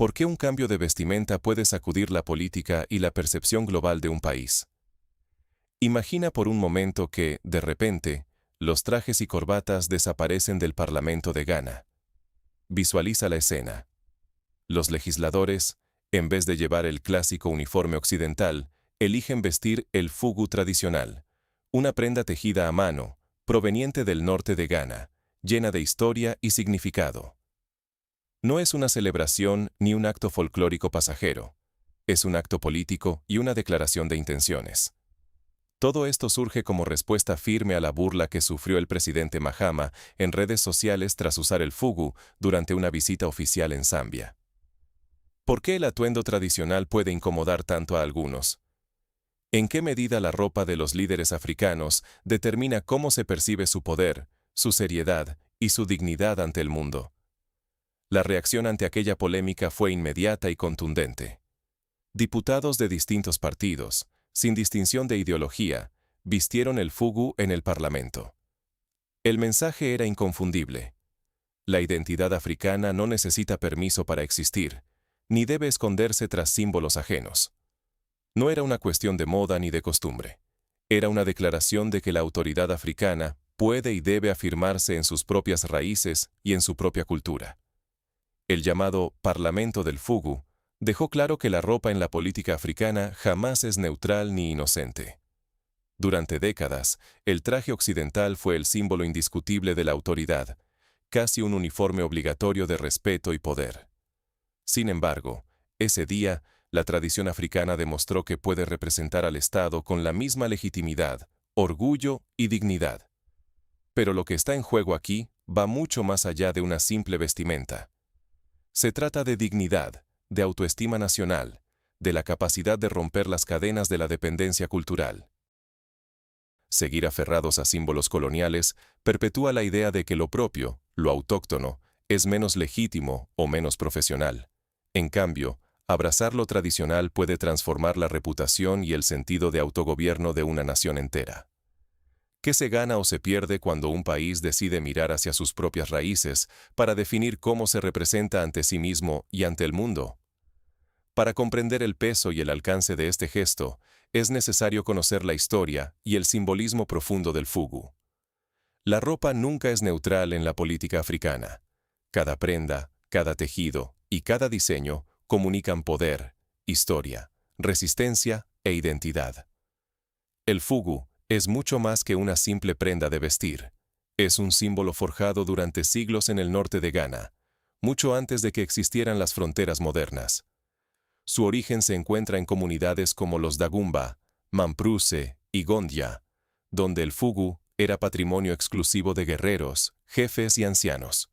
¿Por qué un cambio de vestimenta puede sacudir la política y la percepción global de un país? Imagina por un momento que, de repente, los trajes y corbatas desaparecen del Parlamento de Ghana. Visualiza la escena. Los legisladores, en vez de llevar el clásico uniforme occidental, eligen vestir el fugu tradicional, una prenda tejida a mano, proveniente del norte de Ghana, llena de historia y significado. No es una celebración ni un acto folclórico pasajero. Es un acto político y una declaración de intenciones. Todo esto surge como respuesta firme a la burla que sufrió el presidente Mahama en redes sociales tras usar el fugu durante una visita oficial en Zambia. ¿Por qué el atuendo tradicional puede incomodar tanto a algunos? ¿En qué medida la ropa de los líderes africanos determina cómo se percibe su poder, su seriedad y su dignidad ante el mundo? La reacción ante aquella polémica fue inmediata y contundente. Diputados de distintos partidos, sin distinción de ideología, vistieron el fugu en el Parlamento. El mensaje era inconfundible. La identidad africana no necesita permiso para existir, ni debe esconderse tras símbolos ajenos. No era una cuestión de moda ni de costumbre. Era una declaración de que la autoridad africana puede y debe afirmarse en sus propias raíces y en su propia cultura. El llamado Parlamento del Fugu dejó claro que la ropa en la política africana jamás es neutral ni inocente. Durante décadas, el traje occidental fue el símbolo indiscutible de la autoridad, casi un uniforme obligatorio de respeto y poder. Sin embargo, ese día, la tradición africana demostró que puede representar al Estado con la misma legitimidad, orgullo y dignidad. Pero lo que está en juego aquí va mucho más allá de una simple vestimenta. Se trata de dignidad, de autoestima nacional, de la capacidad de romper las cadenas de la dependencia cultural. Seguir aferrados a símbolos coloniales perpetúa la idea de que lo propio, lo autóctono, es menos legítimo o menos profesional. En cambio, abrazar lo tradicional puede transformar la reputación y el sentido de autogobierno de una nación entera. ¿Qué se gana o se pierde cuando un país decide mirar hacia sus propias raíces para definir cómo se representa ante sí mismo y ante el mundo? Para comprender el peso y el alcance de este gesto, es necesario conocer la historia y el simbolismo profundo del fugu. La ropa nunca es neutral en la política africana. Cada prenda, cada tejido y cada diseño comunican poder, historia, resistencia e identidad. El fugu es mucho más que una simple prenda de vestir. Es un símbolo forjado durante siglos en el norte de Ghana, mucho antes de que existieran las fronteras modernas. Su origen se encuentra en comunidades como los Dagumba, Mampruse y Gondia, donde el fugu era patrimonio exclusivo de guerreros, jefes y ancianos.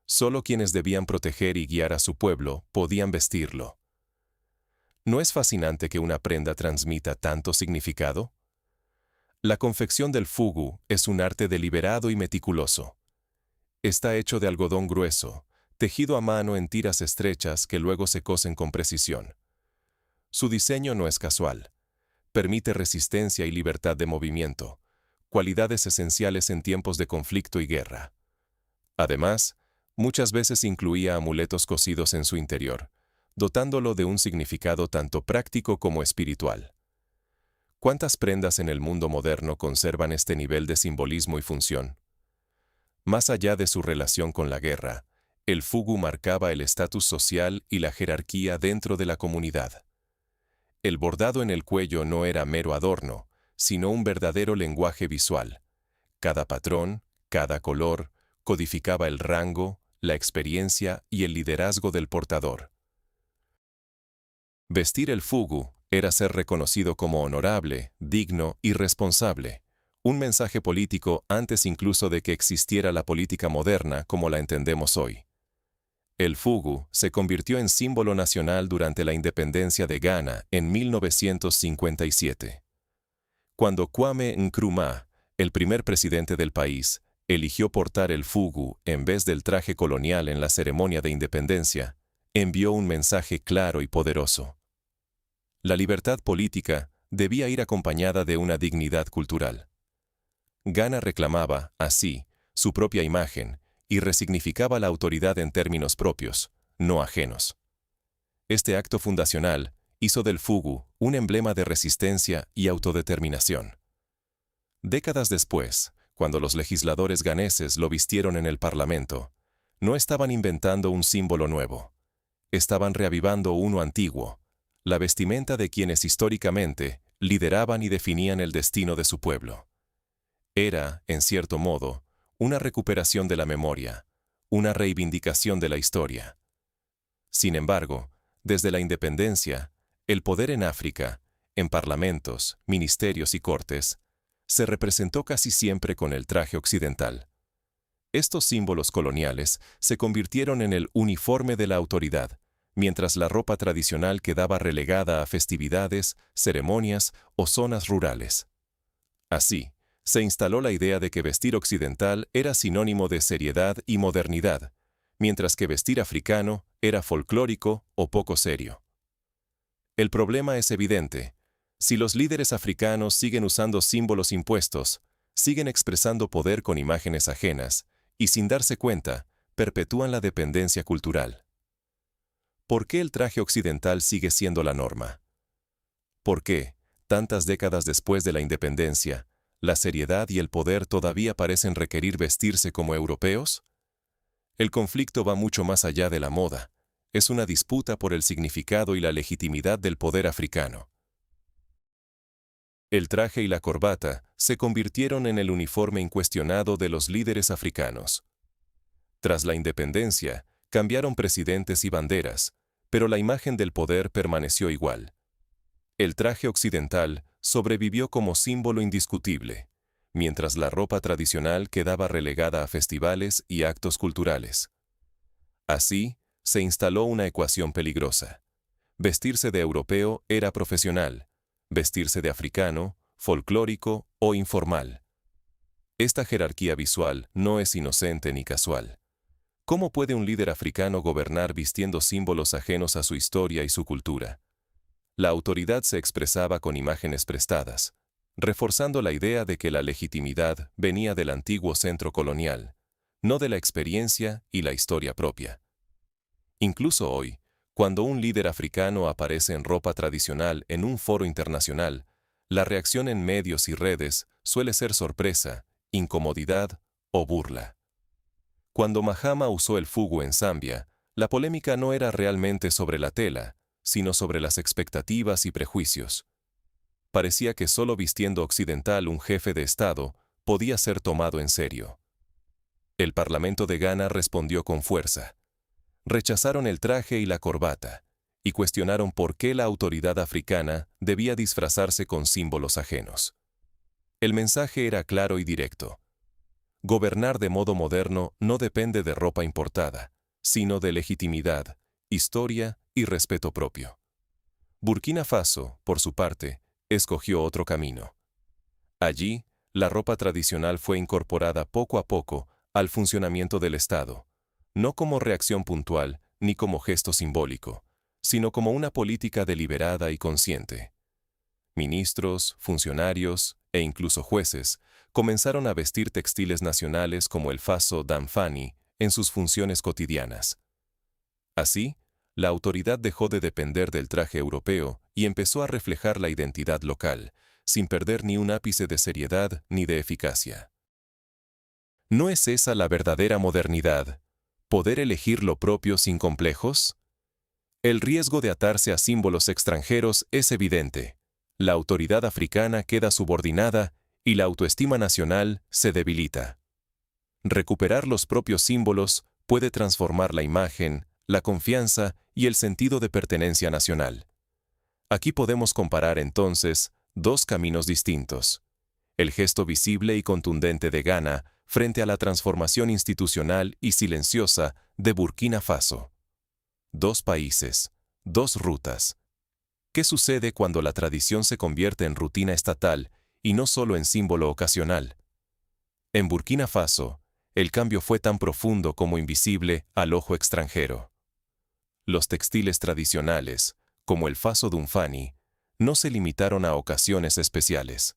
Solo quienes debían proteger y guiar a su pueblo podían vestirlo. ¿No es fascinante que una prenda transmita tanto significado? La confección del fugu es un arte deliberado y meticuloso. Está hecho de algodón grueso, tejido a mano en tiras estrechas que luego se cosen con precisión. Su diseño no es casual. Permite resistencia y libertad de movimiento, cualidades esenciales en tiempos de conflicto y guerra. Además, muchas veces incluía amuletos cosidos en su interior, dotándolo de un significado tanto práctico como espiritual. ¿Cuántas prendas en el mundo moderno conservan este nivel de simbolismo y función? Más allá de su relación con la guerra, el fugu marcaba el estatus social y la jerarquía dentro de la comunidad. El bordado en el cuello no era mero adorno, sino un verdadero lenguaje visual. Cada patrón, cada color, codificaba el rango, la experiencia y el liderazgo del portador. Vestir el fugu era ser reconocido como honorable, digno y responsable, un mensaje político antes incluso de que existiera la política moderna como la entendemos hoy. El fugu se convirtió en símbolo nacional durante la independencia de Ghana en 1957. Cuando Kwame Nkrumah, el primer presidente del país, eligió portar el fugu en vez del traje colonial en la ceremonia de independencia, envió un mensaje claro y poderoso. La libertad política debía ir acompañada de una dignidad cultural. Ghana reclamaba, así, su propia imagen y resignificaba la autoridad en términos propios, no ajenos. Este acto fundacional hizo del fugu un emblema de resistencia y autodeterminación. Décadas después, cuando los legisladores ganeses lo vistieron en el Parlamento, no estaban inventando un símbolo nuevo. Estaban reavivando uno antiguo, la vestimenta de quienes históricamente lideraban y definían el destino de su pueblo. Era, en cierto modo, una recuperación de la memoria, una reivindicación de la historia. Sin embargo, desde la independencia, el poder en África, en parlamentos, ministerios y cortes, se representó casi siempre con el traje occidental. Estos símbolos coloniales se convirtieron en el uniforme de la autoridad, mientras la ropa tradicional quedaba relegada a festividades, ceremonias o zonas rurales. Así, se instaló la idea de que vestir occidental era sinónimo de seriedad y modernidad, mientras que vestir africano era folclórico o poco serio. El problema es evidente. Si los líderes africanos siguen usando símbolos impuestos, siguen expresando poder con imágenes ajenas, y sin darse cuenta, perpetúan la dependencia cultural. ¿Por qué el traje occidental sigue siendo la norma? ¿Por qué, tantas décadas después de la independencia, la seriedad y el poder todavía parecen requerir vestirse como europeos? El conflicto va mucho más allá de la moda. Es una disputa por el significado y la legitimidad del poder africano. El traje y la corbata se convirtieron en el uniforme incuestionado de los líderes africanos. Tras la independencia, cambiaron presidentes y banderas, pero la imagen del poder permaneció igual. El traje occidental sobrevivió como símbolo indiscutible, mientras la ropa tradicional quedaba relegada a festivales y actos culturales. Así, se instaló una ecuación peligrosa. Vestirse de europeo era profesional, vestirse de africano, folclórico o informal. Esta jerarquía visual no es inocente ni casual. ¿Cómo puede un líder africano gobernar vistiendo símbolos ajenos a su historia y su cultura? La autoridad se expresaba con imágenes prestadas, reforzando la idea de que la legitimidad venía del antiguo centro colonial, no de la experiencia y la historia propia. Incluso hoy, cuando un líder africano aparece en ropa tradicional en un foro internacional, la reacción en medios y redes suele ser sorpresa, incomodidad o burla. Cuando Mahama usó el fugu en Zambia, la polémica no era realmente sobre la tela, sino sobre las expectativas y prejuicios. Parecía que solo vistiendo occidental un jefe de Estado podía ser tomado en serio. El Parlamento de Ghana respondió con fuerza. Rechazaron el traje y la corbata, y cuestionaron por qué la autoridad africana debía disfrazarse con símbolos ajenos. El mensaje era claro y directo. Gobernar de modo moderno no depende de ropa importada, sino de legitimidad, historia y respeto propio. Burkina Faso, por su parte, escogió otro camino. Allí, la ropa tradicional fue incorporada poco a poco al funcionamiento del Estado, no como reacción puntual ni como gesto simbólico, sino como una política deliberada y consciente. Ministros, funcionarios e incluso jueces comenzaron a vestir textiles nacionales como el faso damfani en sus funciones cotidianas. Así, la autoridad dejó de depender del traje europeo y empezó a reflejar la identidad local, sin perder ni un ápice de seriedad ni de eficacia. ¿No es esa la verdadera modernidad? ¿Poder elegir lo propio sin complejos? El riesgo de atarse a símbolos extranjeros es evidente. La autoridad africana queda subordinada y la autoestima nacional se debilita. Recuperar los propios símbolos puede transformar la imagen, la confianza y el sentido de pertenencia nacional. Aquí podemos comparar entonces dos caminos distintos. El gesto visible y contundente de Ghana frente a la transformación institucional y silenciosa de Burkina Faso. Dos países, dos rutas. ¿Qué sucede cuando la tradición se convierte en rutina estatal y no solo en símbolo ocasional? En Burkina Faso, el cambio fue tan profundo como invisible al ojo extranjero. Los textiles tradicionales, como el faso dumfani, no se limitaron a ocasiones especiales.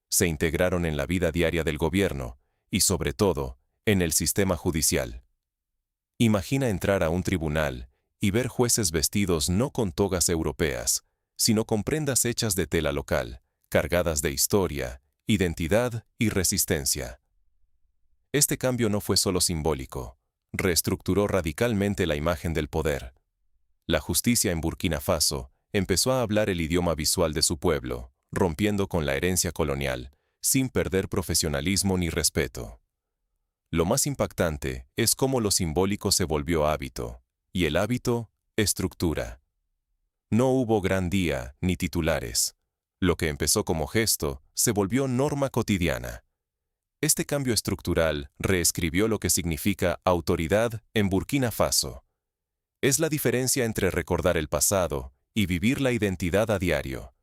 Se integraron en la vida diaria del gobierno y, sobre todo, en el sistema judicial. Imagina entrar a un tribunal y ver jueces vestidos no con togas europeas, sino con prendas hechas de tela local, cargadas de historia, identidad y resistencia. Este cambio no fue solo simbólico, reestructuró radicalmente la imagen del poder. La justicia en Burkina Faso empezó a hablar el idioma visual de su pueblo, rompiendo con la herencia colonial, sin perder profesionalismo ni respeto. Lo más impactante es cómo lo simbólico se volvió hábito, y el hábito, estructura. No hubo gran día ni titulares. Lo que empezó como gesto se volvió norma cotidiana. Este cambio estructural reescribió lo que significa autoridad en Burkina Faso. Es la diferencia entre recordar el pasado y vivir la identidad a diario,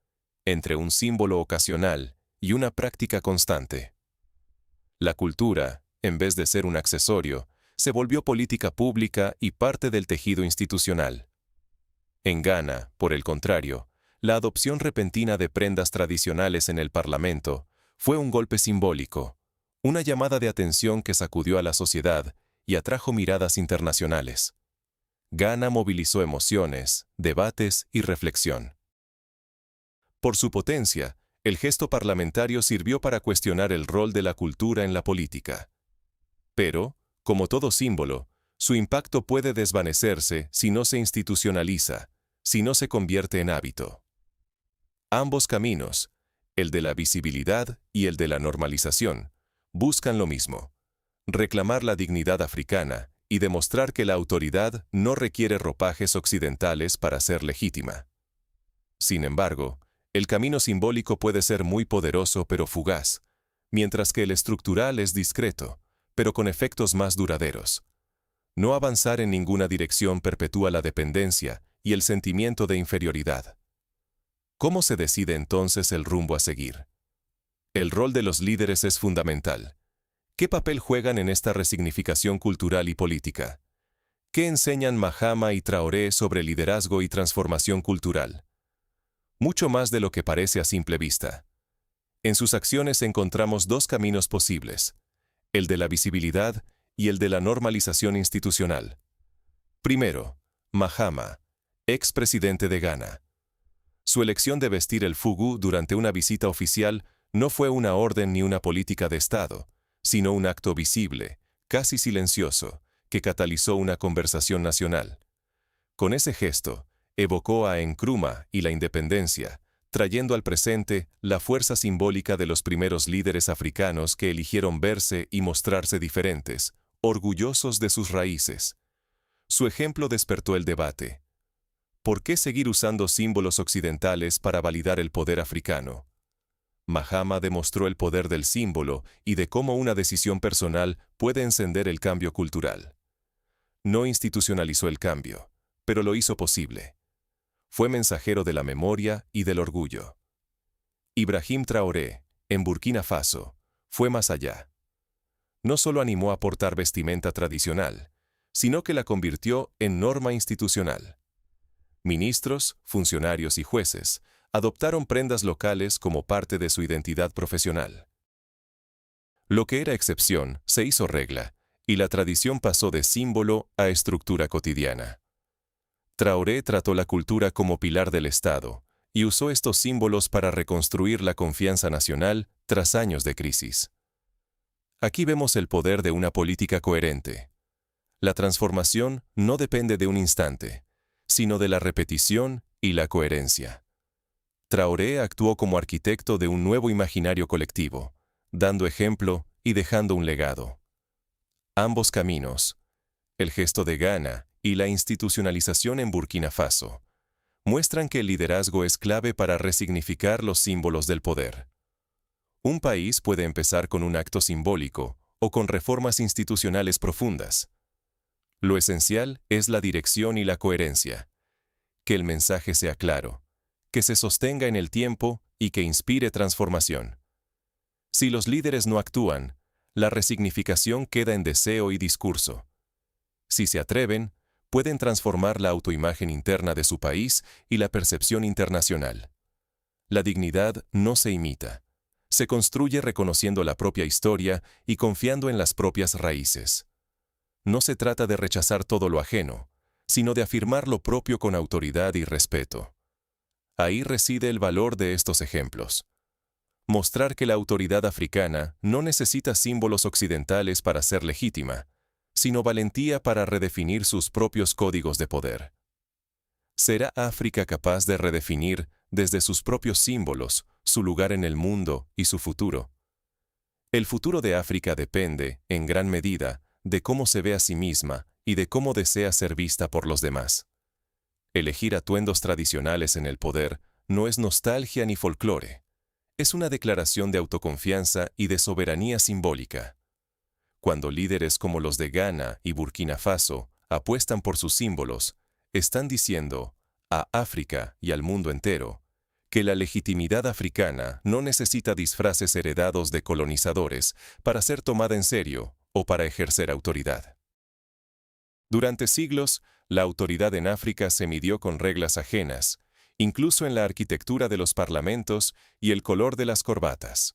entre un símbolo ocasional y una práctica constante. La cultura, en vez de ser un accesorio, se volvió política pública y parte del tejido institucional. En Ghana, por el contrario, la adopción repentina de prendas tradicionales en el Parlamento fue un golpe simbólico, una llamada de atención que sacudió a la sociedad y atrajo miradas internacionales. Ghana movilizó emociones, debates y reflexión. Por su potencia, el gesto parlamentario sirvió para cuestionar el rol de la cultura en la política. Pero, como todo símbolo, su impacto puede desvanecerse si no se institucionaliza, si no se convierte en hábito. Ambos caminos, el de la visibilidad y el de la normalización, buscan lo mismo: reclamar la dignidad africana y demostrar que la autoridad no requiere ropajes occidentales para ser legítima. Sin embargo, el camino simbólico puede ser muy poderoso pero fugaz, mientras que el estructural es discreto, pero con efectos más duraderos. No avanzar en ninguna dirección perpetúa la dependencia y el sentimiento de inferioridad. ¿Cómo se decide entonces el rumbo a seguir? El rol de los líderes es fundamental. ¿Qué papel juegan en esta resignificación cultural y política? ¿Qué enseñan Mahama y Traoré sobre liderazgo y transformación cultural? Mucho más de lo que parece a simple vista. En sus acciones encontramos dos caminos posibles: el de la visibilidad y el de la normalización institucional. Primero, Mahama, expresidente de Ghana. Su elección de vestir el fugu durante una visita oficial no fue una orden ni una política de Estado, sino un acto visible, casi silencioso, que catalizó una conversación nacional. Con ese gesto, evocó a Nkrumah y la independencia, trayendo al presente la fuerza simbólica de los primeros líderes africanos que eligieron verse y mostrarse diferentes, orgullosos de sus raíces. Su ejemplo despertó el debate. ¿Por qué seguir usando símbolos occidentales para validar el poder africano? Mahama demostró el poder del símbolo y de cómo una decisión personal puede encender el cambio cultural. No institucionalizó el cambio, pero lo hizo posible. Fue mensajero de la memoria y del orgullo. Ibrahim Traoré, en Burkina Faso, fue más allá. No solo animó a portar vestimenta tradicional, sino que la convirtió en norma institucional. Ministros, funcionarios y jueces adoptaron prendas locales como parte de su identidad profesional. Lo que era excepción se hizo regla, y la tradición pasó de símbolo a estructura cotidiana. Traoré trató la cultura como pilar del Estado y usó estos símbolos para reconstruir la confianza nacional tras años de crisis. Aquí vemos el poder de una política coherente. La transformación no depende de un instante, sino de la repetición y la coherencia. Traoré actuó como arquitecto de un nuevo imaginario colectivo, dando ejemplo y dejando un legado. Ambos caminos, el gesto de Ghana y la institucionalización en Burkina Faso, muestran que el liderazgo es clave para resignificar los símbolos del poder. Un país puede empezar con un acto simbólico o con reformas institucionales profundas. Lo esencial es la dirección y la coherencia. Que el mensaje sea claro, que se sostenga en el tiempo y que inspire transformación. Si los líderes no actúan, la resignificación queda en deseo y discurso. Si se atreven, pueden transformar la autoimagen interna de su país y la percepción internacional. La dignidad no se imita. Se construye reconociendo la propia historia y confiando en las propias raíces. No se trata de rechazar todo lo ajeno, sino de afirmar lo propio con autoridad y respeto. Ahí reside el valor de estos ejemplos. Mostrar que la autoridad africana no necesita símbolos occidentales para ser legítima, sino valentía para redefinir sus propios códigos de poder. ¿Será África capaz de redefinir, desde sus propios símbolos, su lugar en el mundo y su futuro? El futuro de África depende, en gran medida, de cómo se ve a sí misma y de cómo desea ser vista por los demás. Elegir atuendos tradicionales en el poder no es nostalgia ni folclore. Es una declaración de autoconfianza y de soberanía simbólica. Cuando líderes como los de Ghana y Burkina Faso apuestan por sus símbolos, están diciendo a África y al mundo entero que la legitimidad africana no necesita disfraces heredados de colonizadores para ser tomada en serio o para ejercer autoridad. Durante siglos, la autoridad en África se midió con reglas ajenas, incluso en la arquitectura de los parlamentos y el color de las corbatas.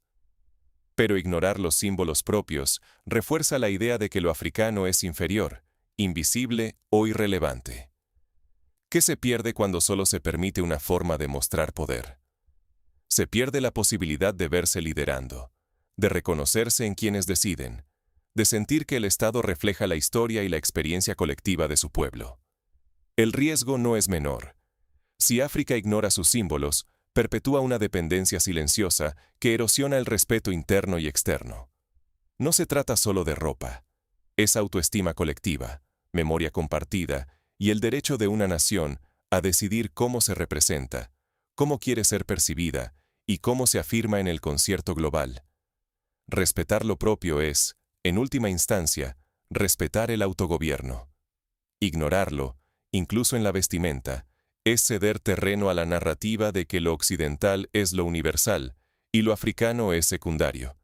Pero ignorar los símbolos propios refuerza la idea de que lo africano es inferior, invisible o irrelevante. ¿Qué se pierde cuando solo se permite una forma de mostrar poder? Se pierde la posibilidad de verse liderando, de reconocerse en quienes deciden, de sentir que el Estado refleja la historia y la experiencia colectiva de su pueblo. El riesgo no es menor. Si África ignora sus símbolos, perpetúa una dependencia silenciosa que erosiona el respeto interno y externo. No se trata solo de ropa. Es autoestima colectiva, memoria compartida y el derecho de una nación a decidir cómo se representa, cómo quiere ser percibida y cómo se afirma en el concierto global. Respetar lo propio es, en última instancia, respetar el autogobierno. Ignorarlo, incluso en la vestimenta, es ceder terreno a la narrativa de que lo occidental es lo universal y lo africano es secundario.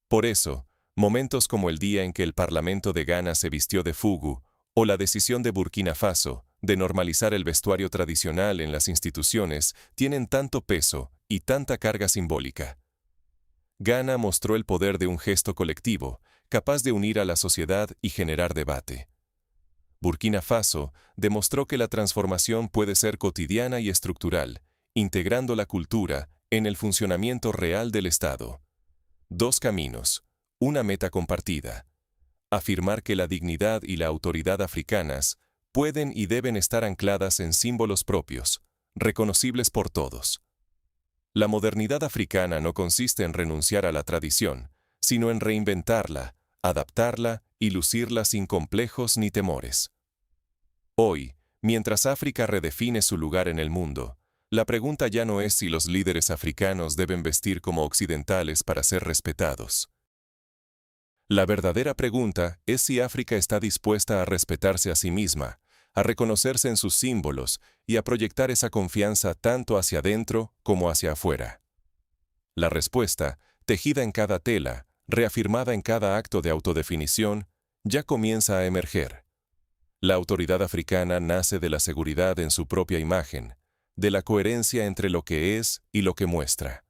Por eso, momentos como el día en que el Parlamento de Ghana se vistió de fugu, o la decisión de Burkina Faso de normalizar el vestuario tradicional en las instituciones tienen tanto peso y tanta carga simbólica. Ghana mostró el poder de un gesto colectivo, capaz de unir a la sociedad y generar debate. Burkina Faso demostró que la transformación puede ser cotidiana y estructural, integrando la cultura en el funcionamiento real del Estado. Dos caminos, una meta compartida. Afirmar que la dignidad y la autoridad africanas pueden y deben estar ancladas en símbolos propios, reconocibles por todos. La modernidad africana no consiste en renunciar a la tradición, sino en reinventarla, adaptarla y lucirla sin complejos ni temores. Hoy, mientras África redefine su lugar en el mundo, la pregunta ya no es si los líderes africanos deben vestir como occidentales para ser respetados. La verdadera pregunta es si África está dispuesta a respetarse a sí misma, a reconocerse en sus símbolos y a proyectar esa confianza tanto hacia adentro como hacia afuera. La respuesta, tejida en cada tela, reafirmada en cada acto de autodefinición, ya comienza a emerger. La autoridad africana nace de la seguridad en su propia imagen, de la coherencia entre lo que es y lo que muestra.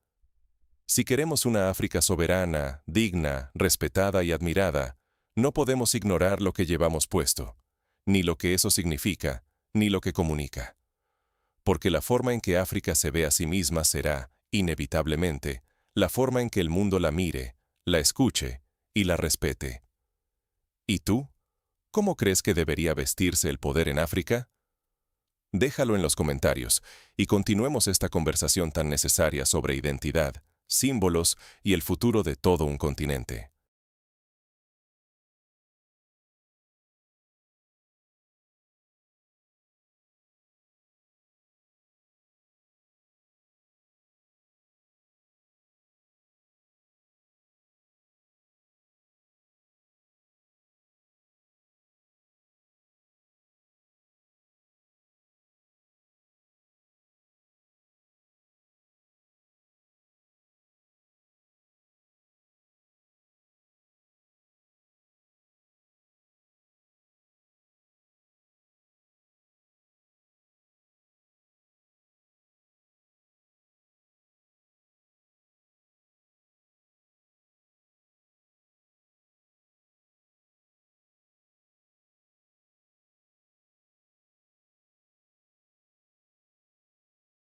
Si queremos una África soberana, digna, respetada y admirada, no podemos ignorar lo que llevamos puesto, ni lo que eso significa, ni lo que comunica. Porque la forma en que África se ve a sí misma será, inevitablemente, la forma en que el mundo la mire, la escuche y la respete. ¿Y tú? ¿Cómo crees que debería vestirse el poder en África? Déjalo en los comentarios y continuemos esta conversación tan necesaria sobre identidad, símbolos y el futuro de todo un continente.